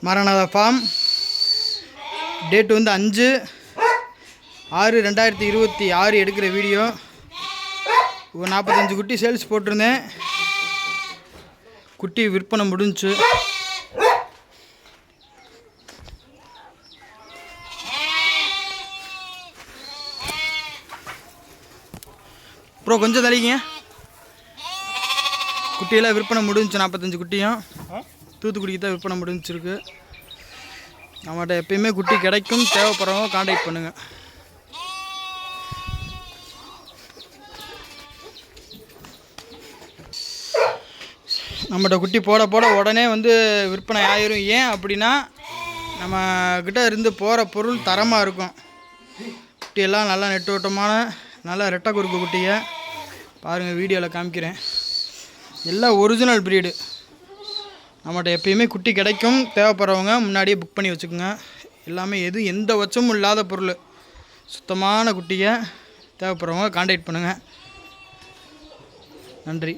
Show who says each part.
Speaker 1: Maranatha form. Date வந்து 5/6/2026 எடுக்கிற video. ஒரு 45 குட்டி சேல்ஸ் போட்டிருந்தேன். குட்டி விற்பனை முடிஞ்சுச்சு. ப்ரோ கொஞ்சம் தள்ளிங்க. குட்டியெல்லாம் விற்பனை முடிஞ்சிச்சு. 45 குட்டியும் தூத்துக்குடிக்கு தான் விற்பனை முடிஞ்சிருக்கு. நம்மகிட்ட எப்பயுமே குட்டி கிடைக்கும். தேவைப்படுறவங்க கான்டாக்ட் பண்ணுங்கள். நம்மகிட்ட குட்டி போட போட உடனே வந்து விற்பனை ஆயிரும். ஏன் அப்படின்னா நம்மக்கிட்ட இருந்து போகிற பொருள் தரமாக இருக்கும். குட்டியெல்லாம் நல்லா நெட்டோட்டமான நல்லா ரெட்டை குறுக்கு குட்டியை பாருங்கள், வீடியோவில் காமிக்கிறேன். எல்லாம் ஒரிஜினல் ப்ரீடு. நம்மகிட்ட எப்பயுமே குட்டி கிடைக்கும். தேவைப்படுறவங்க முன்னாடியே புக் பண்ணி வச்சுக்கோங்க. எல்லாமே எந்த வச்சமும் இல்லாத பொருள், சுத்தமான குட்டியை தேவைப்படுறவங்க கான்டாக்ட் பண்ணுங்கள். நன்றி.